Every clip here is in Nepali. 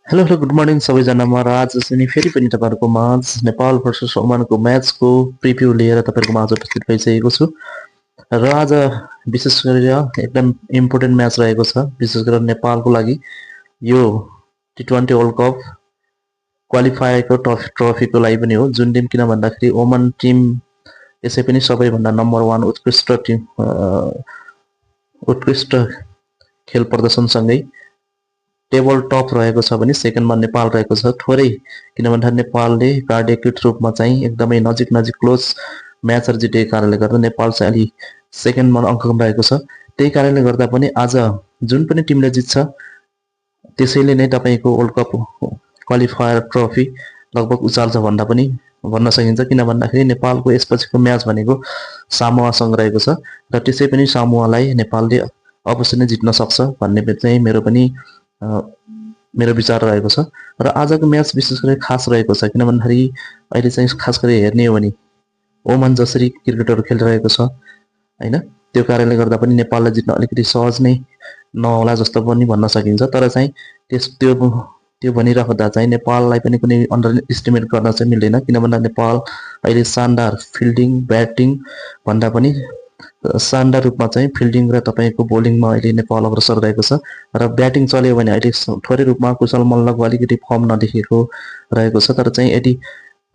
हेलो हेलो गुड मर्निङ सबैजना। म आज चाहिँ फेरि पनि तपाईँहरूको माझ नेपाल भर्सेस ओमानको म्याचको प्रिभ्यू लिएर तपाईँहरूको माझ उपस्थित भइसकेको छु। र आज विशेष गरेर एकदम इम्पोर्टेन्ट म्याच रहेको छ, विशेष गरेर नेपालको लागि यो T20 वर्ल्ड कप क्वालिफायरको ट्रफीको लागि पनि हो। जुन टिम किन भन्दाखेरि ओमान टिम यसै पनि सबैभन्दा नम्बर 1 उत्कृष्ट खेल प्रदर्शनसँगै टेबल टप रहेको छ भने सेकेन्डमा नेपाल रहेको छ। थोरै किन भन्दा नेपालले कार्डियक रूपमा चाहिँ एकदमै नजिक क्लोज म्याचहरू जितेको कारणले गर्दा नेपाल चाहिँ अलि सेकेन्डमा अङ्कमा रहेको छ। त्यही कारणले गर्दा पनि आज जुन पनि टिमले जित्छ त्यसैले नै तपाईँको वर्ल्ड कप क्वालिफायर ट्रफी लगभग उचाल्छ भन्दा पनि भन्न सकिन्छ। किन भन्दाखेरि नेपालको यसपछिको म्याच भनेको सामोआसँग रहेको छ र त्यसै पनि सामोआलाई नेपालले अवश्य नै जित्न सक्छ भन्ने चाहिँ मेरो विचार रहेको छ। र आजको म्याच विशेष गरी खास रहेको छ किन भन्दाखेरि अहिले चाहिँ खास गरी हेर्ने हो भने ओमान जसरी क्रिकेटहरू खेलिरहेको छ हैन, त्यो कारणले गर्दा पनि नेपाललाई जित्न अलिकति सहज नै नहोला जस्तो पनि भन्न सकिन्छ। तर चाहिँ त्यो भनिराख्दा चाहिँ नेपाललाई पनि कुनै अन्डर एस्टिमेट गर्न चाहिँ मिल्दैन। किन भन्दा नेपाल अहिले शानदार फिल्डिङ ब्याटिङ भन्दा पनि शानदार रूपमा चाहिँ फिल्डिङ र तपाईँको बोलिङमा अहिले नेपाल अग्रसर रहेको छ। र ब्याटिङ चल्यो भने अहिले थोरै रूपमा कुशल मल्लको अलिकति फर्म नदेखेको रहेको छ। तर चाहिँ यदि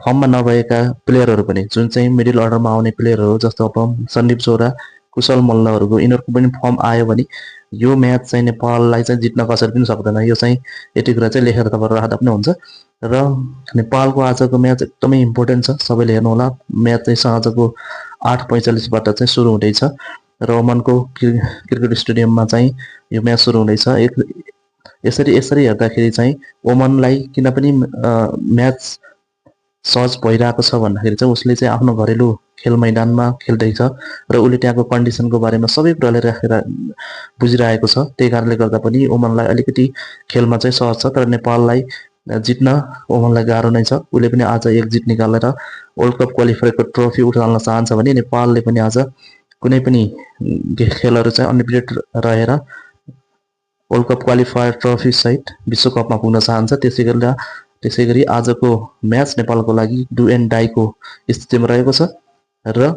फर्ममा नभएका प्लेयरहरू पनि जुन चाहिँ मिडल अर्डरमा आउने प्लेयरहरू जस्तो अब सन्दीप जोरा कुशल मल्लहरूको यिनीहरूको पनि फर्म आयो भने यो म्याच चाहिँ नेपाललाई चाहिँ जित्न कसरी पनि सक्दैन। यो चाहिँ यति कुरा चाहिँ लेखेर तपाईँहरू राख्दा पनि हुन्छ। र नेपालको आजको म्याच एकदमै इम्पोर्टेन्ट छ, सबैले हेर्नुहोला। म्याच चाहिँ साँझको 8:45बाट चाहिँ सुरु हुँदैछ र ओमानको क्रिकेट स्टेडियममा चाहिँ यो म्याच सुरु हुँदैछ। यसरी हेर्दाखेरि चाहिँ ओमानलाई किन पनि म्याच सहज भइरहेको छ भन्दाखेरि चाहिँ उसले चाहिँ आफ्नो घरेलु खेल मैदानमा खेल्दैछ र उसले त्यहाँको कन्डिसनको बारेमा सबै कुराले राखेर बुझिरहेको छ। त्यही कारणले गर्दा पनि ओमानलाई अलिकति खेलमा चाहिँ सहज छ। तर नेपाललाई जित्न ओमानलाई गाह्रो नै छ। उसले पनि आज एक जित निकालेर वर्ल्ड कप क्वालिफायरको ट्रफी उठाल्न चाहन्छ भने नेपालले पनि आज कुनै पनि खेलहरू चाहिँ अनबिटेड रहेर वर्ल्ड कप क्वालिफायर ट्रफी सहित विश्वकपमा पुग्न चाहन्छ। त्यसै गरी आजको म्याच नेपालको लागि डु एन्ड डाईको स्थितिमा रहेको छ र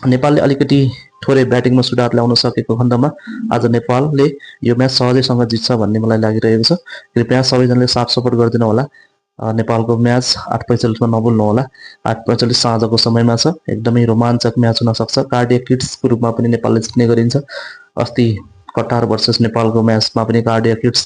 नेपालले अलिकति थोरै ब्याटिङमा सुधार ल्याउन सकेको खण्डमा आज नेपालले यो म्याच सहजैसँग जित्छ भन्ने मलाई लागिरहेको छ। कृपया सबैजनाले साथ सपोर्ट गरिदिनु होला। नेपालको म्याच 8:45मा नभुल्नु होला। 8:45 साँझको समयमा छ, एकदमै रोमाञ्चक म्याच हुन सक्छ। कार्डियक किट्सको रूपमा पनि नेपालले जित्ने गरिन्छ। अस्ति कटार भर्सेस नेपालको म्याचमा पनि कार्डियक किट्स